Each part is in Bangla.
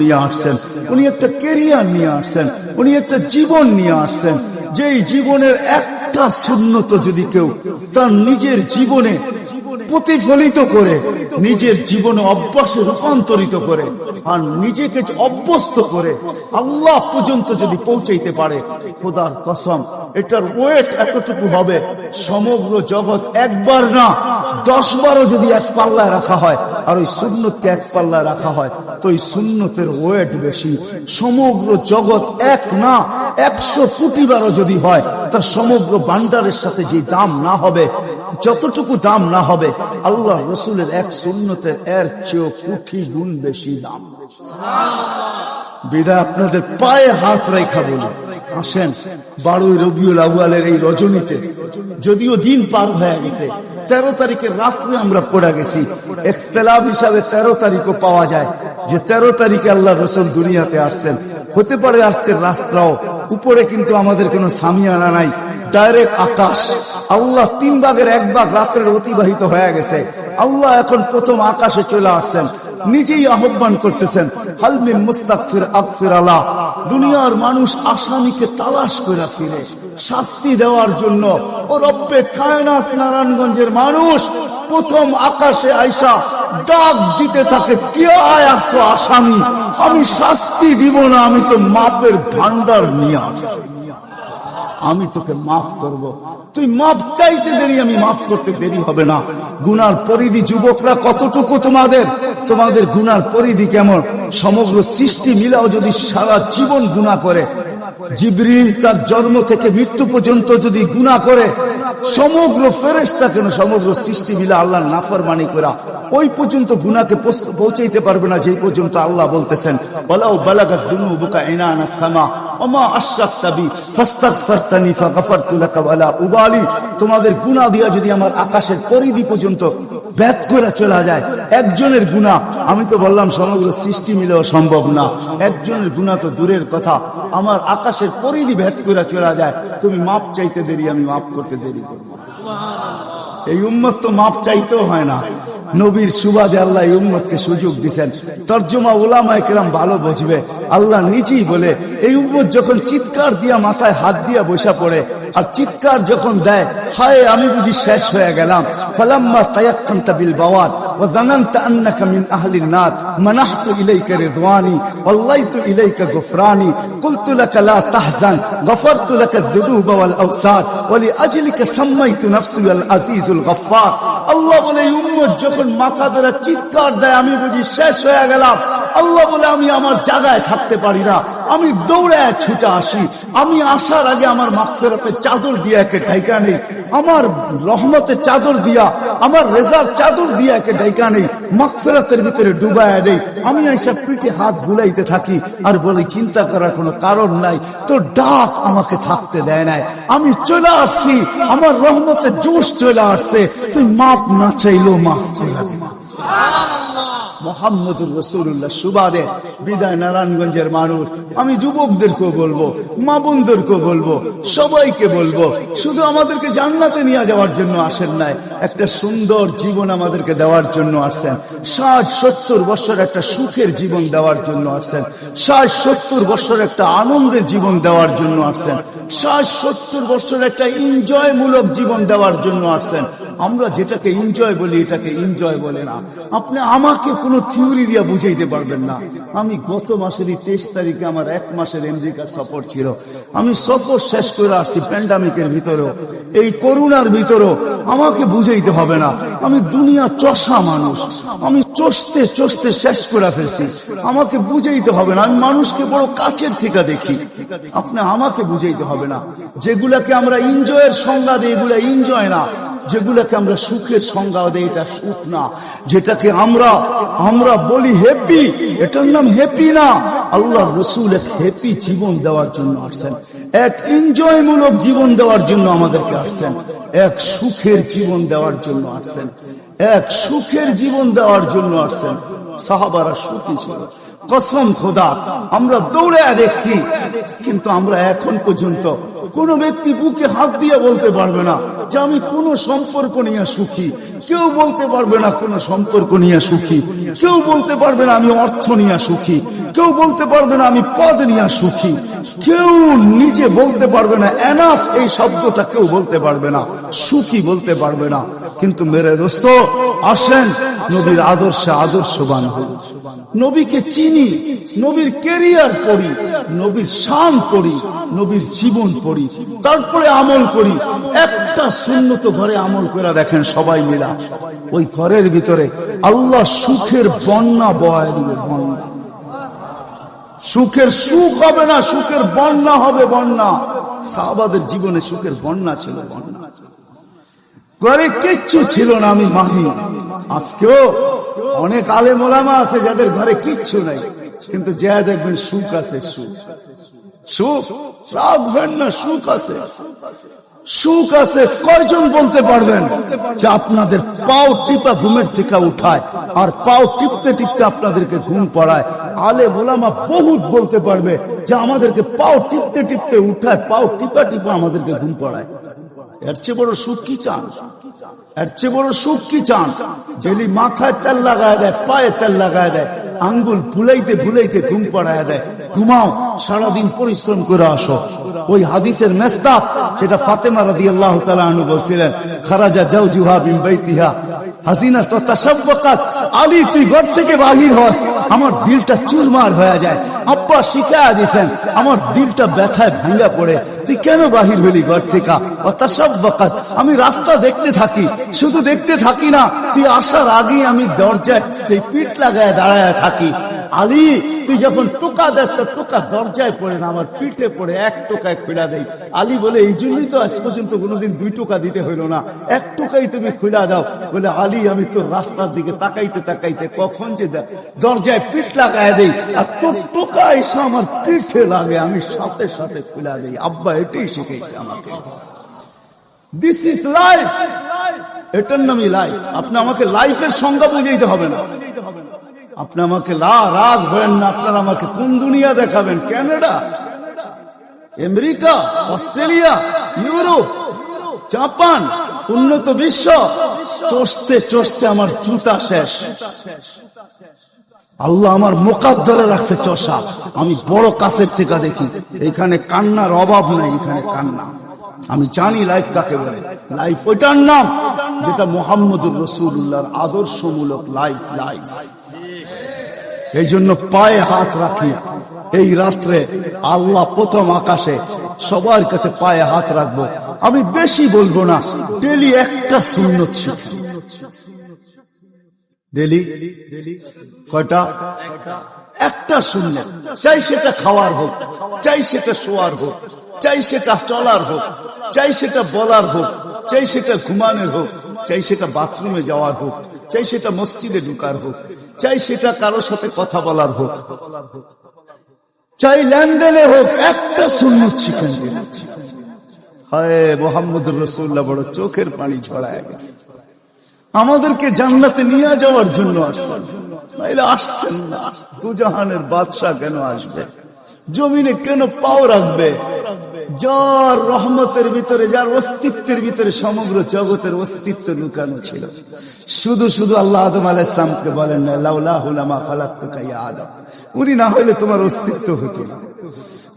নিয়ে আসছেন, উনি একটা ক্যারিয়ার নিয়ে আসছেন, উনি একটা জীবন নিয়ে আসছেন। যেই জীবনের একটা সুন্নত যদি কেউ তার নিজের জীবনে প্রতিফলিত করে, নিজের জীবনে অভ্যাসে রূপান্তরিত করে আর নিজেকে অভ্যস্ত করে আল্লাহ পর্যন্ত যদি পৌঁছাইতে পারে, খোদার কসম এটার ওয়েট এতটুকু হবে, সমগ্র জগৎ একবার না 10 বারও যদি এক পাল্লায় রাখা হয় আর ওই সুন্নতকে এক পাল্লায় রাখা হয়, তো ওই সুন্নতের ওয়েট বেশি। সমগ্র জগৎ এক না 100 কোটি বারও যদি হয়, তার সমগ্র ভান্ডারের সাথে যে দাম না হবে, যতটুকু দাম না হবে, আল্লাহ রসুলের এক সুন্নতের এর চেয়েও কোটি গুণ বেশি দাম। বিদায় আপনাদের পায়ে হাত রেখা বলি, আসেন 12 রবিউল আউয়ালের এই রজনীতে, যদিও দিন পার হয়ে গেছে, 13 তারিখের রাত্রে আমরা পড়ে গেছি, ইখতিলাফ হিসাবে 13 তারিখও পাওয়া যায় যে 13 তারিখে আল্লাহ রসুল দুনিয়াতে আসছেন। হতে পারে আজকের রাস্তাও উপরে, কিন্তু আমাদের কোনো সামিয়ানা নাই, ডাইরেক্ট আকাশ। আল্লাহ 3 ভাগের 1 ভাগ রাত্রের অতিবাহিত হয়ে গেছে, আল্লাহ এখন প্রথম আকাশে চলে আসছেন, নিজেই আহ্বান করতেছেন, হাল মিন মুস্তাগফির আগফির আলাহ। দুনিয়ার মানুষ আসামিকে তালাশ করে ফিরে শাস্তি দেওয়ার জন্য, ও রব্বে কায়নাত নারায়ণগঞ্জের মানুষ প্রথম আকাশে আইসা ডাক দিতে থাকে, কে আসছো আসামি, আমি শাস্তি দিব না, আমি তো মাপের ভান্ডার নিয়ে আসছি, আমি তোকে মাফ করব। তুই মাফ চাইতে দেরি, আমি মাফ করতে দেরি হবে না। গুনার পরিধি যুবকরা কতটুকু, তোমাদের গুনার পরিধি কেমন? সমগ্র সৃষ্টি মিলাও যদি সারা জীবন গুনাহ করে, জিবরিল তার জন্ম থেকে মৃত্যু পর্যন্ত যদি গুনাহ করে, সমগ্র ফেরেশতা কেন, সমগ্র সৃষ্টি মিলা আল্লাহর নাফরমানি করা ওই পর্যন্ত গুনাহকে পৌঁছাইতে পারবে না, যেই পর্যন্ত আল্লাহ বলতেছেন, ওয়ালাউ বালাগাত দুনুবুকা ইনানাস সামা ওমা আশরাকতা বি ফাস্তাগফারতানি ফাগফারতু লাকা ওয়ালা উবালি। তোমাদের গুনাহ দিয়া যদি আমার আকাশের পরিধি পর্যন্ত ভেদ করে চলা যায়, একজনের গুনাহ, আমি তো বললাম সমগ্র সৃষ্টি মিলেও সম্ভব না, একজনের গুনাহ তো দূরের কথা, আমার আকাশের পরিধি ভেদ করে চলা যায়, তুমি মাপ চাইতে দেরি, আমি মাপ করতে দেরি করব। এই উম্মত তো মাপ চাইতেও হয় না, নবীর সুবাদে আল্লাহ এই উম্মতকে সুযোগ দিচ্ছেন। তর্জমা উলামায়ে কেরাম ভালো বুঝবে, আল্লাহ নিজেই বলে, এই উম্মত যখন চিৎকার দিয়া মাথায় হাত দিয়া বসা পড়ে আর চিৎকার যখন দেয়, হায় আমি বুঝি শেষ হয়ে গেলাম, ফালাম্মা তায়াক্কানতা বিল বাওয়াত ওয়া যানানতা আন্নাকা মিন আহলিন নার মানাহতু ইলাইকা রিদওয়ানি ওয়াল্লাইতু ইলাইকা গুফরানি কুলতু লাকা লা তাহজান গফারতু লাকা যুনুবা ওয়াল আওসার ওয়া লিআজলিকা সাম্মাইতু নাফসি আল আজিজুল গফফার। আল্লাহ বলে এই উম্মত যখন মাথা ধরে চিৎকার দেয়, আমি বুঝি শেষ হয়ে গেলাম, আল্লাহ বলে আমি আমার জায়গায় থাকতে পারি না, আমি দৌড়ে ছুটে আসি, আমি আসার আগে আমার মাগফিরাতের চাদর দিয়া একে ঢাইকা নেই, আমার রহমতের চাদর দিয়া, আমার রেজার চাদর দিয়া একে ঢাইকা নেই, মাগফিরাতের ভিতরে ডুবায়া দেই, আমি এইসব পিঠে হাত বুলাইতে থাকি আর বলি চিন্তা করার কোনো কারণ নাই, তো ডাক আমাকে থাকতে দেয় নাই, আমি চলে আসছি, আমার রহমতের জোশ চলে আসছে, তুই মাপ না চাইলেও মাফ করে দিবা। মুহাম্মদুর রাসূলুল্লাহ সুবাদে বিদায় নারায়ণগঞ্জের মানুষ, আমি যুবকদেরকেও বলবো, মা বোনদেরকেও বলবো, সবাইকে বলবো, শুধু আমাদেরকে জান্নাতে নিয়ে যাওয়ার জন্য আসেন নাই, একটা সুন্দর জীবন আমাদেরকে দেওয়ার জন্য আসছেন। 60-70 বছর একটা সুখের জীবন দেওয়ার জন্য আসছেন, 60-70 বছর একটা আনন্দের জীবন দেওয়ার জন্য আসছেন, 60-70 বছর একটা এনজয় মূলক জীবন দেওয়ার জন্য আসছেন। আমরা যেটাকে এনজয় বলি, এটাকে এনজয় বলে না। আপনি আমাকে কোনো থিওরি দিয়া বুঝাইতে পারবেন না। আমি গত মাসেরই 23 তারিখে আমার 1 মাসের আমেরিকার সফর ছিল, আমি সফর শেষ করে আসছি প্যান্ডামিকের ভিতরেও, এই করোনার ভিতরেও, আমাকে বুঝাইতে হবে না, আমি দুনিয়া চষা মানুষ, আমি চষতে চষতে শেষ করে ফেলছি, আমাকে বুঝাইতে হবে না, আমি মানুষকে বড় কাছের থেকে দেখি, আপনি আমাকে বুঝাইতে হবে না। যেগুলাকে আমরা এনজয়ের সংজ্ঞা দিই, এগুলা এনজয় না, যেগুলাকে আমরা সুখের সংজ্ঞা দেই, এটা সুখ না। যেটাকে আমরা বলি হ্যাপি, এটার নাম হ্যাপি না। আল্লাহ রসুল এক হ্যাপি জীবন দেওয়ার জন্য আসছেন, এক এনজয় মূলক জীবন দেওয়ার জন্য আমাদেরকে আসছেন, এক সুখের জীবন দেওয়ার জন্য আসছেন, এক সুখের জীবন দেওয়ার জন্য আসছেন। সাহাবারা সুখী ছিল, কসম খোদা, আমরা দৌড়ে দেখছি, কিন্তু আমরা এখন পর্যন্ত কোন ব্যক্তি বুকে হাত দিয়ে বলতে পারবে না যে আমি কোন সম্পর্ক নিয়ে সুখী। কেউ বলতে পারবে না কোন সম্পর্ক নিয়ে সুখী। কেউ বলতে পারবে না আমি অর্থ নিয়ে সুখী। কেউ বলতে পারবে না আমি পদ নিয়ে সুখী। কেউ নিজে বলতে পারবে না এনাফ এই শব্দটা কেউ বলতে পারবে না, সুখী বলতে পারবে না। কিন্তু মেরে দোস্ত, আসেন নবীর আদর্শে আদর্শবান হই, নবীকে চিনি, নবীর ক্যারিয়ার পড়ি, নবীর শান পড়ি, নবীর জীবন পড়ি, তারপরে আমল করি। একটা সুন্নত ঘরে আমল করে দেখেন সবাই মিলা, ওই ঘরের ভিতরে আল্লাহ সুখের বন্যা বয় দিবে। বন্যা, সুখের সুখ হবে না, সুখের বন্যা হবে। বন্যা, সাহাবাদের জীবনে সুখের বন্যা ছিল। বন্যা, ঘরে কিচ্ছু ছিল না, আমি মানি। আজকেও অনেক আলেম ওলামা আছে যাদের ঘরে কিচ্ছু নাই, কিন্তু যা দেখবেন সুখ আছে। সুখ, সুখ, রাগ হয় না, সুখ আছে, সুখ আছে। কয়জন বলতে পারবেন যে আপনাদের পাও টিপা ঘুমের থেকে উঠায়, আর পাও টিপতে টিপতে আপনাদেরকে ঘুম পড়ায়? আলেম ওলামা বহুত বলতে পারবে যে আমাদেরকে পাও টিপতে টিপতে উঠায়, পাও টিপা টিপা আমাদেরকে ঘুম পড়ায়। এর চেয়ে বড় সুখ কি চান? এর চেয়ে বড় সুখ কি চান? যেলি মাথায় তেল লাগায় দেয়, পায়ে তেল লাগায় দেয়, আঙ্গুল ভুলাইতে ভুলাইতে ঘুম পড়ায় দেয়। ঘুমাও, সারাদিন পরিশ্রম করে আসো। ওই হাদিসের মেস্তাক, যেটা ফাতেমা রাদিয়াল্লাহু তাআলা আনহা বলছিলেন, খারাজা জাওজুহা মিন বাইতিহা হাসিনা তাতাশাব্বাকাত। আলী, তুই ঘর থেকে বাহির হস, আমার দিলটা চুরমার হয়ে যায়। আব্বা শিখায়া দিয়েছেন, আমার দিলটা ব্যথায় ভাঙ্গা পড়ে। তুই কেন বাহির হলি ঘর থেকে? তাতাশাব্বাকাত, আমি রাস্তা দেখতে থাকি, শুধু দেখতে থাকি না, তুই আসার আগেই আমি দরজায় পিঠ লাগায় দাঁড়ায় থাকি। আলী, তুই যখন টোকা দেস তো টোকা দরজায় পড়ে না, আমার পিঠে পড়ে, এক টোকায় খুলা দেই। আলী বলে, এই জন্যই তো আজ পর্যন্ত কোনোদিন 2 টোকা দিতে হইল না, 1 টোকাই তুমি খুলা দাও। বলে, আলী, আমি তোর রাস্তার দিকে তাকাইতে তাকাইতে কখন যে দরজায় পিঠ লাগায় দেই, আর তোর টোকা এসে আমার পিঠে লাগে, আমি সাথে সাথে খুলা দেই। আব্বা এটাই শিখেছে আমাকে। দিস ইজ লাইফ, এটার নামই লাইফ। আপনি আমাকে লাইফের সংজ্ঞা বুঝাইতে হবে না। আপনি আমাকে রাগ হবেন না। আপনারা আমাকে কোন দুনিয়া দেখাবেন? Canada, America, Australia, Europe, Japan, উন্নত বিশ্ব, চষতে চষতে আমার জুতা শেষ। আল্লাহ আমার মুকাদ্দারে রাখছে চষা। আমি বড় কাছের থেকে দেখি, এখানে কান্নার অভাব নাই, এখানে কান্না। আমি জানি লাইফ কাকে বলে। লাইফ ওইটার নাম যেটা মুহাম্মদুর রাসূলুল্লাহর আদর্শমূলক লাইফ। লাইফ, এই জন্য পায়ে হাত রাখি। এই রাত্রে আল্লাহ প্রথম আকাশে সবার কাছে পায়ে হাত রাখবো। আমি বেশি বলবো না, ডেলি একটা সুন্নত শিখি। ডেলি কয়টা? একটা সুন্নত। চাই সেটা খাওয়ার হোক, চাই সেটা শোয়ার হোক, চাই সেটা চলার হোক, চাই সেটা বলার হোক, চাই সেটা ঘুমানোর হোক, চাই সেটা বাথরুমে যাওয়ার হোক, চাই সেটা মসজিদে ঢুকার হোক, চাই সেটা কারোর সাথে কথা বলার হোক, চাই লেনদেনে হোক, একটা সুন্নত শিখেন। হায় মুহাম্মদুর রাসূলুল্লাহ বড় চোখের পানি ঝরায় গেছে। আমাদেরকে জান্নাতে নিয়ে যাওয়ার জন্য আসছেন, নাইলে আসছেন না। দুজাহানের বাদশা কেন আসবে? জমিনে কেন পাও রাখবে? যার রহমতের ভিতরে, যার অস্তিত্বের ভিতরে সমগ্র জগতের অস্তিত্ব লুকানো ছিল। শুধু শুধু আল্লাহ আদম আলাইহিস সালামকে বলেন না, লাউলাহু লামা খালাকতুকা ইয়া আদম, উনি না হলে তোমার অস্তিত্ব হতো না।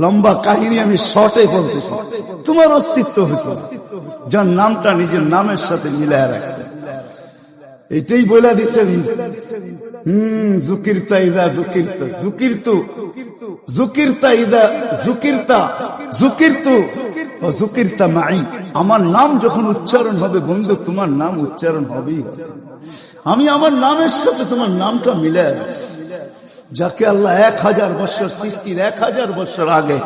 লম্বা কাহিনী আমি শর্টে বলতেছি, তোমার অস্তিত্ব হতো না। যার নামটা নিজের নামের সাথে মিলায় রাখছে, এটাই বলে দিচ্ছেন, যুকিরতা ইদা যুকিরতা, যুকিরতু যুকিরতা ইদা যুকিরতা, যুকিরতু যুকিরতা মাই। আমার নাম যখন উচ্চারণ হবে বন্ধু, তোমার নাম উচ্চারণ হবেই। আমি আমার নামের সাথে তোমার নামটা মিলায় রাখছি। যাকে আল্লাহ 1000 বছর সৃষ্টির 1000 বছর আগে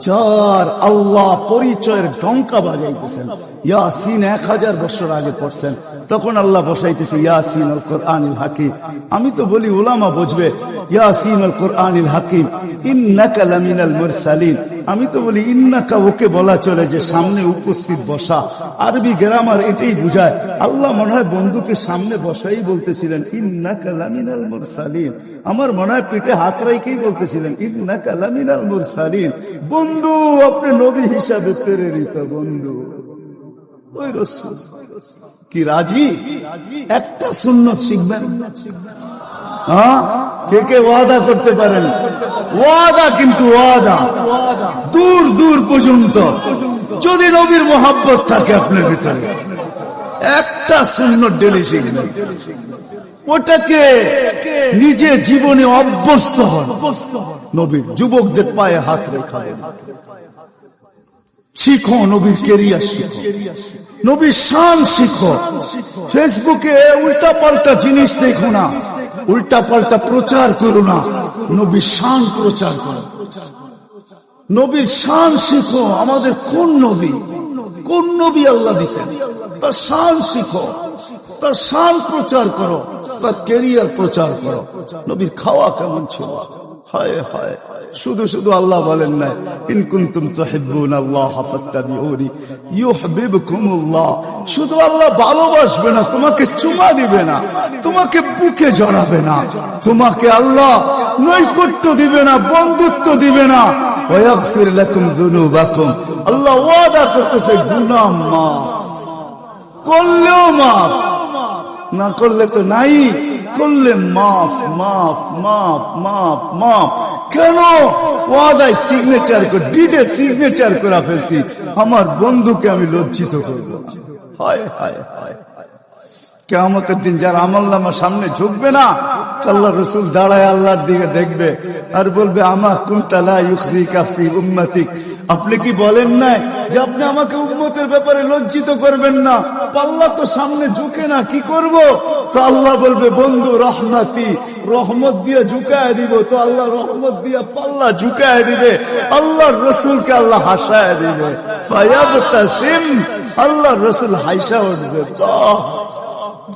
যার আল্লাহ পরিচয়ের ডঙ্কা বাজাইতেছেন, ইয়াসিন 1000 বছর আগে পড়ছেন, তখন আল্লাহ বসাইতেছে ইয়াসিন আল কোরআনিল হাকিম। আমি তো বলি উলামা বুঝবে, ইয়াসিন আল কোরআনিল হাকিম ইন্নাকা লামিনাল মুরসালিন, আমি তো বলি ইন্নাকা, ওকে বলা চলে যে সামনে উপস্থিত বসা, আরবি গ্রামার এটাই বুঝায়। আল্লাহ মনে হয় বন্ধুকে সামনে বসাই বলতেছিলেন ইন্নাকা লামিনাল মুরসালিন। আমার মনে হয় পিঠে হাত রাইকেই বলতেছিলেন ইন্নাকা লামিনাল মুরসালিন। বন্ধু, আপনি নবী হিসাবে প্রেরিত বন্ধু। ওই রাসূল কি রাজি? একটা সুন্নত শিখবেন। হ্যাঁ, কে কে ওয়াদা করতে পারেন? ওয়াদা, কিন্তু ওয়াদা দূর দূর পর্যন্ত। যদি নবীর মোহাব্বত থাকে আপনার ভিতরে, একটা সুন্নত ডেলি শিখবেন, ওটাকে নিজে জীবনে অভ্যস্ত হন। নবীর যুবকদের পায়ে হাত রেখা শিখো, নবীর কেরিয়ার শিখো, নবীর শান শিখো। ফেসবুকে উল্টা পাল্টা জিনিস দেখো না, উল্টা পাল্টা প্রচার করো না, নবীর শান প্রচার করো, নবীর শান শিখো। আমাদের কোন নবী, কোন নবী আল্লাহ দিছেন, তার শান শিখো, তার শান প্রচার করো, তার কেরিয়ার প্রচার করো। নবীর খাওয়া কেমন ছিল? হায় হায়, শুধু শুধু আল্লাহ বলেন না ইন কুনতুম তুহিব্বুনাল্লাহ ফাত্তাবিউনি ইউহিব্বুকুমুল্লাহ। শুধু আল্লাহ ভালোবাসবে না, তোমাকে চুমা দিবে না, তোমাকে বুকে জড়াবে না, তোমাকে আল্লাহ নৈকট্য দিবে না, বন্ধুত্ব দিবে না। ওয়া ইয়াগফির লাকুম যুনুবাকুম, আল্লাহ ওয়াদা করতেছে গুনাহ মাফ করলেও মাফ, না করলে তো নাই, করলে মাফ মাফ মাফ মাফ মাফ। কেন? ওয়াদায় সিগনেচার করে, ডিডে সিগনেচার করে ফেলছি, আমার বন্ধুকে আমি লজ্জিত করবো। হায় হায় হায়, কিয়ামতের দিন যার আমলনামা সামনে ঝুঁকবে না, আল্লাহ রসুল দাঁড়ায় আল্লাহর দিকে দেখবে আর বলবে আমা কুনতা লা ইউখজিকা ফি উম্মতিক, আপনি কি বলেন নাই যে আপনি আমাকে উম্মতের ব্যাপারে লজ্জিত করবেন না? পাল্লা তো সামনে ঝুঁকে না, কি করব? তো আল্লাহ বলবে বন্ধু রহমতি, রহমত দিয়ে ঝুঁকায় দিব। তো আল্লাহ রহমত দিয়ে পাল্লা ঝুঁকায় দিবে, আল্লাহর রসুলকে আল্লাহ হাসায় দিবে। ফায়াবতাসিম, আল্লাহর রসুল হাইসা উঠবে, তো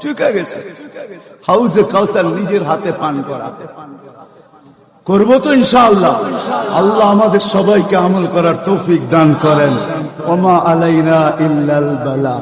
ঝুঁকা গেছে। হাউজে কাউসার নিজের হাতে পান করাতে করবো তো ইনশাআল্লাহ। আল্লাহ আমাদের সবাইকে আমল করার তৌফিক দান করেন। ওমা আলাইনা ইল্লাল বালা।